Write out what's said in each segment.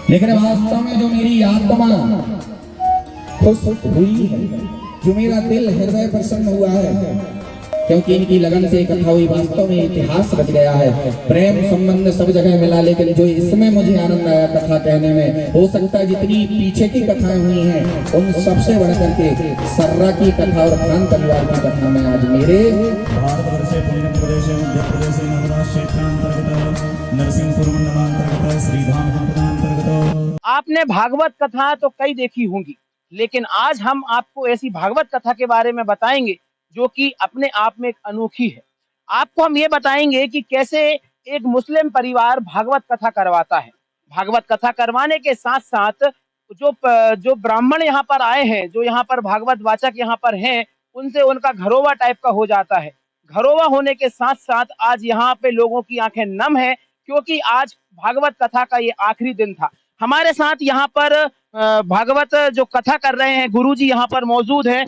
लेकिन वास्तव में जो मेरी आत्मा खुश हुई है, जो मेरा दिल हृदय प्रसन्न हुआ है, क्योंकि इनकी लगन से कथा हुई, वास्तव में इतिहास रच गया है। प्रेम संबंध सब जगह मिला, लेकिन जो इसमें मुझे आनंद आया कथा कहने में, हो सकता है जितनी पीछे की कथाएं हुई हैं उन सबसे बढ़ करके सर्रा की कथा और खान परिवार की कथा में आज मेरे भारतवर्षे पुण्यम प्रदेशे मध्य प्रदेशे नर्मदा क्षेत्रांतर्गत नरसिंहपुर मंडलांतर्गत श्रीधाम जनपदांतर्गत। आपने भागवत कथा तो कई देखी होंगी, लेकिन आज हम आपको ऐसी भागवत कथा के बारे में बताएंगे जो कि अपने आप में एक अनोखी है। आपको हम ये बताएंगे कि कैसे एक मुस्लिम परिवार भागवत कथा करवाता है। भागवत कथा करवाने के साथ साथ जो ब्राह्मण यहाँ पर आए हैं, जो यहाँ पर भागवत वाचक यहाँ पर हैं, उनसे उनका घरोवा टाइप का हो जाता है। घरोवा होने के साथ साथ आज यहाँ पे लोगों की आंखें नम है, क्योंकि आज भागवत कथा का ये आखिरी दिन था। हमारे साथ यहाँ पर भागवत जो कथा कर रहे हैं गुरुजी यहाँ पर मौजूद हैं।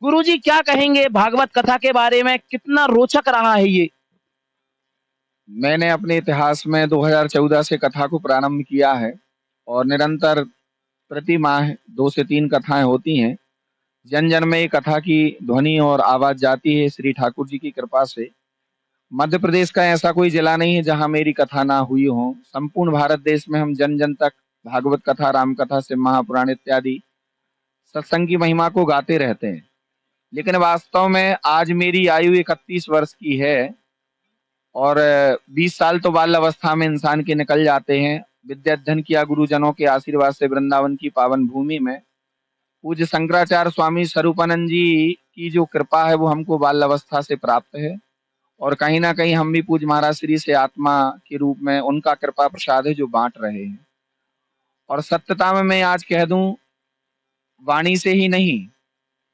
गुरुजी क्या कहेंगे भागवत कथा के बारे में, कितना रोचक रहा है ये? मैंने अपने इतिहास में 2014 से कथा को प्रारंभ किया है और निरंतर प्रति माह 2 से 3 कथाएं होती हैं। जन जन में ये कथा की ध्वनि और आवाज जाती है श्री ठाकुर जी की कृपा से। मध्य प्रदेश का ऐसा कोई जिला नहीं है जहां मेरी कथा ना हुई हो। संपूर्ण भारत देश में हम जन जन तक भागवत कथा, राम कथा से महापुराण इत्यादि सत्संग की महिमा को गाते रहते हैं। लेकिन वास्तव में आज मेरी आयु 31 वर्ष की है और 20 साल तो बाल अवस्था में इंसान के निकल जाते हैं। विद्या अध्ययन किया गुरुजनों के आशीर्वाद से वृंदावन की पावन भूमि में। पूज्य शंकराचार्य स्वामी स्वरूपानंद जी की जो कृपा है वो हमको बाल अवस्था से प्राप्त है और कहीं ना कहीं हम भी पूज्य महाराज श्री से आत्मा के रूप में उनका कृपा प्रसाद है जो बांट रहे हैं। और सत्यता में मैं आज कह दूं, वाणी से ही नहीं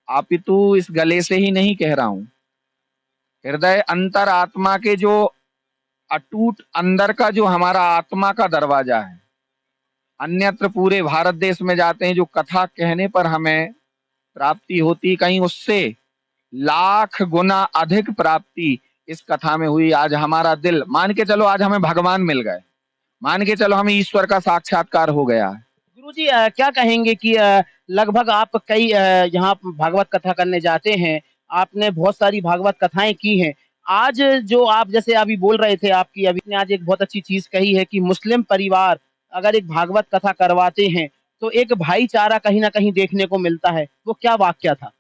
अपितु इस गले से ही नहीं कह रहा हूं, हृदय अंतर आत्मा के जो अटूट अंदर का जो हमारा आत्मा का दरवाजा है। अन्यत्र पूरे भारत देश में जाते हैं, जो कथा कहने पर हमें प्राप्ति होती, कहीं उससे लाख गुना अधिक प्राप्ति इस कथा में हुई। आज हमारा दिल, मान के चलो आज हमें भगवान मिल गए, मान के चलो हमें ईश्वर का साक्षात्कार हो गया है। गुरुजी क्या कहेंगे कि लगभग आप कई यहाँ भागवत कथा करने जाते हैं, आपने बहुत सारी भागवत कथाएं की हैं। आज जो आप जैसे अभी बोल रहे थे, आपकी अभी ने आज एक बहुत अच्छी चीज कही है कि मुस्लिम परिवार अगर एक भागवत कथा करवाते हैं तो एक भाईचारा कहीं ना कहीं देखने को मिलता है। वो क्या वाक्या था?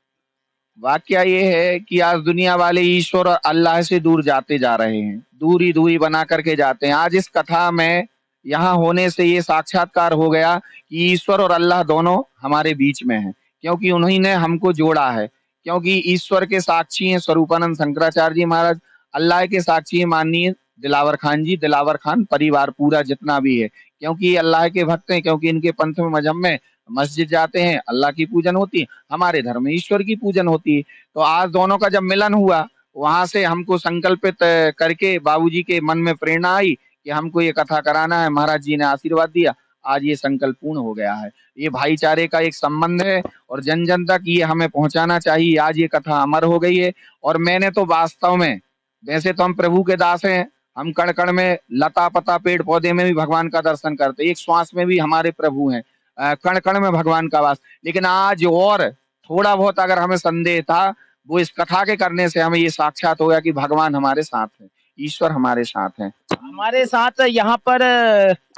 वाक्य ये है कि आज दुनिया वाले ईश्वर और अल्लाह से दूर जाते जा रहे हैं, दूरी दूरी बना करके जाते हैं। आज इस कथा में यहाँ होने से ये साक्षात्कार हो गया कि ईश्वर और अल्लाह दोनों हमारे बीच में हैं, क्योंकि उन्हीं ने हमको जोड़ा है। क्योंकि ईश्वर के साक्षी हैं स्वरूपानंद शंकराचार्य जी महाराज, अल्लाह के साक्षी हैं माननीय दिलावर खान जी, दिलावर खान परिवार पूरा जितना भी है, क्योंकि ये अल्लाह के भक्त हैं। क्योंकि इनके पंथ में मजहब में मस्जिद जाते हैं, अल्लाह की पूजन होती है, हमारे धर्म में ईश्वर की पूजन होती है। तो आज दोनों का जब मिलन हुआ, वहां से हमको संकल्पित करके बाबूजी के मन में प्रेरणा आई कि हमको ये कथा कराना है। महाराज जी ने आशीर्वाद दिया, आज ये संकल्प पूर्ण हो गया है। ये भाईचारे का एक संबंध है और जन जन तक ये हमें पहुंचाना चाहिए। आज ये कथा अमर हो गई है और मैंने तो वास्तव में, वैसे तो हम प्रभु के दास हैं, हम कण कण में, लता पता पेड़ पौधे में भी भगवान का दर्शन करते, एक श्वास में भी हमारे प्रभु हैं, कण कण में भगवान का वास। लेकिन आज और थोड़ा बहुत अगर हमें संदेह था, वो इस कथा के करने से हमें ये साक्षात हो गया कि भगवान हमारे साथ है, ईश्वर हमारे साथ है। हमारे साथ यहाँ पर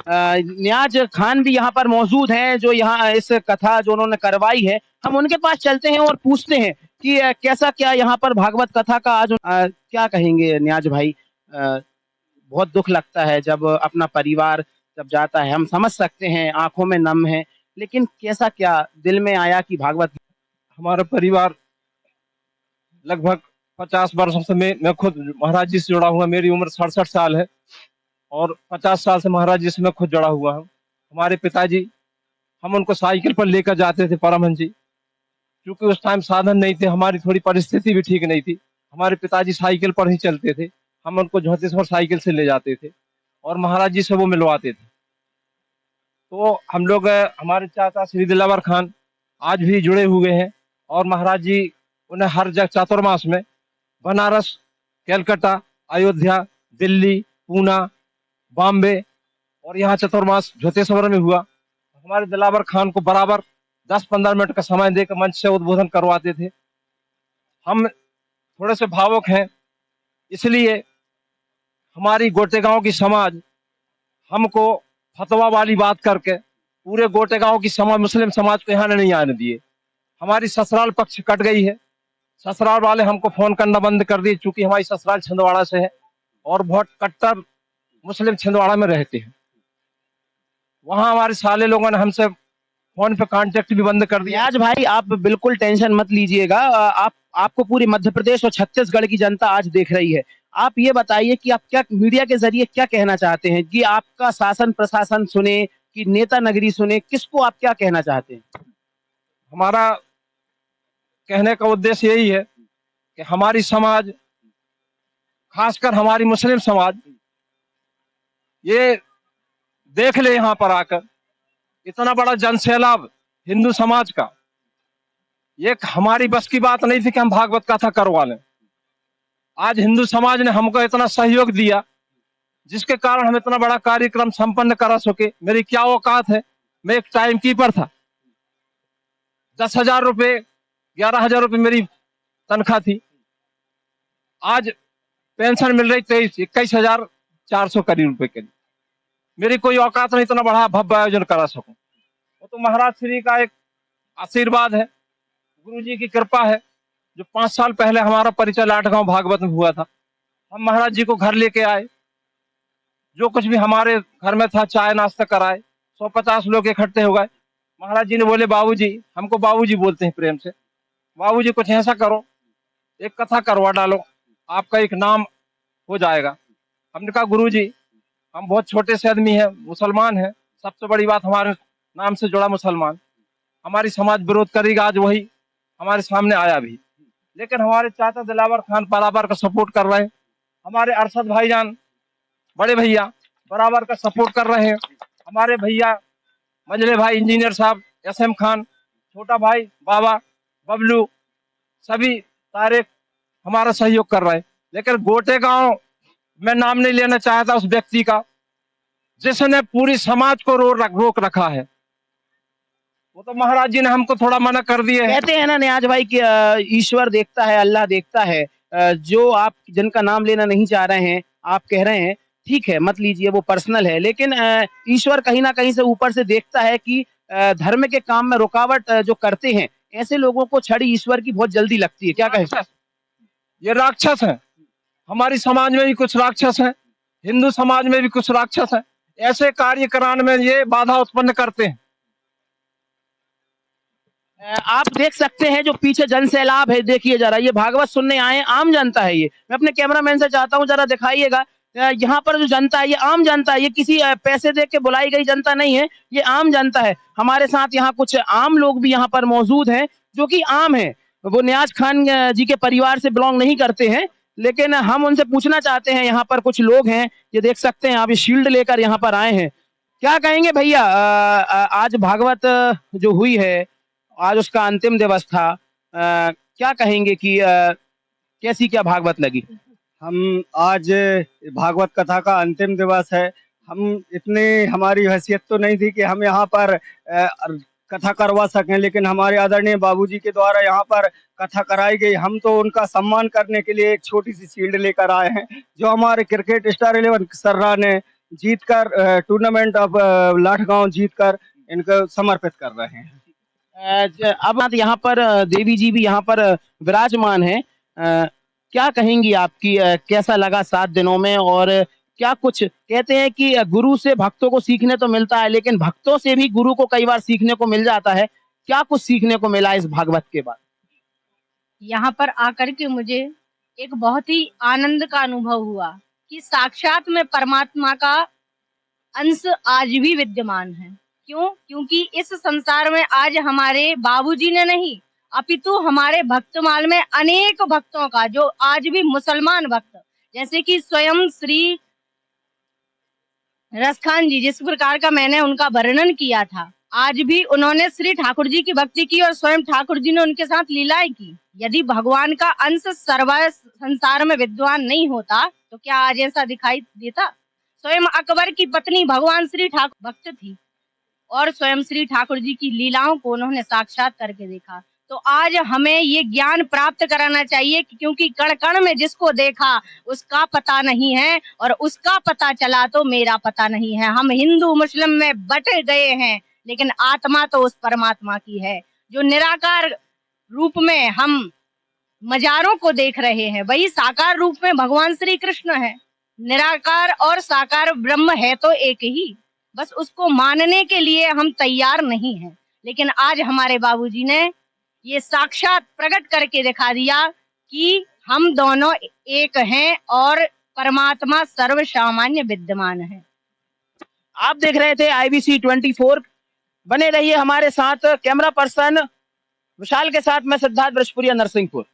नियाज खान भी यहाँ पर मौजूद हैं, जो यहाँ इस कथा जो उन्होंने करवाई है। हम उनके पास चलते हैं और पूछते हैं कि कैसा क्या यहाँ पर भागवत कथा का आज क्या कहेंगे नियाज भाई? बहुत दुख लगता है जब अपना परिवार जब जाता है, हम समझ सकते हैं, आंखों में नम है, लेकिन कैसा क्या दिल में आया कि भागवत? हमारा परिवार लगभग 50 वर्षों से मैं खुद महाराज जी से जुड़ा हुआ। मेरी उम्र 67 साल है और 50 साल से महाराज जी से मैं खुद जुड़ा हुआ हूँ। हमारे पिताजी, हम उनको साइकिल पर लेकर जाते थे परमहंस जी, क्योंकि उस टाइम साधन नहीं थे, हमारी थोड़ी परिस्थिति भी ठीक नहीं थी। हमारे पिताजी साइकिल पर ही चलते थे, हम उनको ज्योतिषवर साइकिल से ले जाते थे और महाराज जी से वो मिलवाते थे। तो हम लोग, हमारे चाचा श्री दिलावर खान आज भी जुड़े हुए हैं और महाराज जी उन्हें हर जगह चातुर्मास में बनारस, कलकत्ता, अयोध्या, दिल्ली, पूना, बॉम्बे और यहाँ चतुर्मास ज्योतिषवर में हुआ हमारे दिलावर खान को बराबर 10-15 मिनट का समय देकर मंच से उद्बोधन करवाते थे। हम थोड़े से भावुक हैं, इसलिए हमारी गोटेगांव की समाज हमको फतवा वाली बात करके पूरे गोटेगांव की समाज, मुस्लिम समाज को यहाँ नहीं आने दिए। हमारी ससुराल पक्ष कट गई है। ससुराल वाले हमको फोन करना बंद कर दिए, चूंकि हमारी ससुराल छिंदवाड़ा से है और बहुत कट्टर मुस्लिम छिंदवाड़ा में रहते हैं। वहां हमारे साले लोगों ने हमसे फोन पे कांटेक्ट भी बंद कर दिया। आज भाई आप बिल्कुल टेंशन मत लीजिएगा। आपको पूरी मध्य प्रदेश और छत्तीसगढ़ की जनता आज देख रही है। आप ये बताइए कि आप क्या मीडिया के जरिए क्या कहना चाहते हैं, कि आपका शासन प्रशासन सुने कि नेता नगरी सुने, किसको आप क्या कहना चाहते हैं? हमारा कहने का उद्देश्य यही है कि हमारी समाज, खासकर हमारी मुस्लिम समाज, ये देख ले यहाँ पर आकर इतना बड़ा जनसैलाब हिंदू समाज का। ये हमारी बस की बात नहीं थी कि हम भागवत कथा करवा लें। आज हिंदू समाज ने हमको इतना सहयोग दिया, जिसके कारण हम इतना बड़ा कार्यक्रम संपन्न करा सके। मेरी क्या औकात है, मैं एक टाइम कीपर था। 10,000 रुपये, 11,000 रुपये मेरी तनख्वाह थी। आज पेंशन मिल रही 21,400 करीब रुपए के लिए। मेरी कोई औकात नहीं इतना बड़ा भव्य आयोजन करा सकूं। वो तो महाराज श्री का एक आशीर्वाद है, गुरु जी की कृपा है। जो 5 साल पहले हमारा परिचय लाठगांव भागवत में हुआ था, हम महाराज जी को घर लेके आए। जो कुछ भी हमारे घर में था, चाय नाश्ता कराए, 150 लोग इकट्ठे हो गए। महाराज जी ने बोले, बाबूजी, हमको बाबूजी बोलते हैं प्रेम से, बाबूजी कुछ ऐसा करो, एक कथा करवा डालो, आपका एक नाम हो जाएगा। हमने कहा, गुरुजी, हम बहुत छोटे से आदमी हैं, मुसलमान हैं, सबसे बड़ी बात हमारे नाम से जुड़ा मुसलमान, हमारी समाज विरोध करेगी। आज वही हमारे सामने आया भी, लेकिन हमारे चाचा दिलावर खान बराबर का सपोर्ट कर रहे हैं। हमारे अरशद भाईजान, बड़े भैया, बराबर का सपोर्ट कर रहे हैं। हमारे भैया मंजले भाई, इंजीनियर साहब, SM खान, छोटा भाई बाबा, बबलू, सभी तारिक हमारा सहयोग कर रहे हैं। लेकिन गोटेगांव मैं नाम नहीं लेना चाहता उस व्यक्ति का जिसने पूरी समाज को रोक रखा है। वो तो महाराज जी ने हमको थोड़ा मना कर दिए। कहते हैं ना नियाज भाई कि ईश्वर देखता है, अल्लाह देखता है। जो आप जिनका नाम लेना नहीं चाह रहे हैं, आप कह रहे हैं, ठीक है, मत लीजिए, वो पर्सनल है, लेकिन ईश्वर कहीं ना कहीं से ऊपर से देखता है कि धर्म के काम में रुकावट जो करते हैं, ऐसे लोगों को छड़ी ईश्वर की बहुत जल्दी लगती है। क्या कहें? ये राक्षस है। हमारी समाज में भी कुछ राक्षस हैं, हिंदू समाज में भी कुछ राक्षस हैं। ऐसे कार्य कराने में ये बाधा उत्पन्न करते हैं। आप देख सकते हैं जो पीछे जन सैलाब है, देखिए जरा, ये भागवत सुनने आए आम जनता है। ये मैं अपने कैमरामैन से चाहता हूँ, जरा दिखाइएगा। यहाँ पर जो जनता है, ये आम जनता है, ये किसी पैसे दे के बुलाई गई जनता नहीं है, ये आम जनता है। हमारे साथ यहाँ कुछ आम लोग भी यहाँ पर मौजूद हैं, जो कि आम है, वो नियाज खान जी के परिवार से बिलोंग नहीं करते हैं, लेकिन हम उनसे पूछना चाहते हैं। यहाँ पर कुछ लोग हैं, ये देख सकते हैं, आप ये शील्ड लेकर यहाँ पर आए हैं। क्या कहेंगे भैया, आज भागवत जो हुई है, आज उसका अंतिम दिवस था, क्या कहेंगे कि कैसी क्या भागवत लगी? हम आज भागवत कथा का अंतिम दिवस है। हम इतने, हमारी हैसियत तो नहीं थी कि हम यहाँ पर कथा करवा सकें, लेकिन हमारे आदरणीय बाबूजी के द्वारा यहाँ पर कथा कराई गई। हम तो उनका सम्मान करने के लिए एक छोटी सी शील्ड लेकर आए हैं, जो हमारे क्रिकेट स्टार 11 सर्रा ने जीतकर टूर्नामेंट ऑफ लाठगांव जीतकर इनको समर्पित कर रहे हैं। अब यहाँ पर देवी जी भी यहाँ पर विराजमान है। क्या कहेंगी आपकी, कैसा लगा 7 दिनों में? और क्या कुछ कहते हैं कि गुरु से भक्तों को सीखने तो मिलता है, लेकिन भक्तों से भी गुरु को कई बार सीखने को मिल जाता है। क्या कुछ सीखने को मिला इस भागवत के बाद? यहाँ पर आकर के मुझे एक बहुत ही आनंद का अनुभव हुआ कि साक्षात में परमात्मा का अंश आज भी विद्यमान है। क्यों? क्योंकि इस संसार में आज हमारे बाबूजी ने नहीं, अपितु हमारे भक्तमाल में अनेक भक्तों का, जो आज भी मुसलमान भक्त, जैसे कि स्वयं श्री रसखान जी, जिस प्रकार का मैंने उनका वर्णन किया था, आज भी उन्होंने श्री ठाकुर जी की भक्ति की और स्वयं ठाकुर जी ने उनके साथ लीलाएं की। यदि भगवान का अंश सर्व संसार में विद्वान नहीं होता तो क्या आज ऐसा दिखाई देता? स्वयं अकबर की पत्नी भगवान श्री ठाकुर भक्त थी। और स्वयं श्री ठाकुर जी की लीलाओं को उन्होंने साक्षात करके देखा। तो आज हमें ये ज्ञान प्राप्त कराना चाहिए क्योंकि कण कण में जिसको देखा उसका पता नहीं है और उसका पता चला तो मेरा पता नहीं है। हम हिंदू मुस्लिम में बट गए हैं लेकिन आत्मा तो उस परमात्मा की है। जो निराकार रूप में हम मजारों को देख रहे हैं वही साकार रूप में भगवान श्री कृष्ण है। निराकार और साकार ब्रह्म है तो एक ही, बस उसको मानने के लिए हम तैयार नहीं हैं। लेकिन आज हमारे बाबूजी ने ये साक्षात प्रकट करके दिखा दिया कि हम दोनों एक हैं और परमात्मा सर्वसामान्य विद्यमान है। आप देख रहे थे IBC 24। बने रहिए हमारे साथ। कैमरा पर्सन विशाल के साथ मैं सिद्धार्थ ब्रजपुरिया, नरसिंहपुर।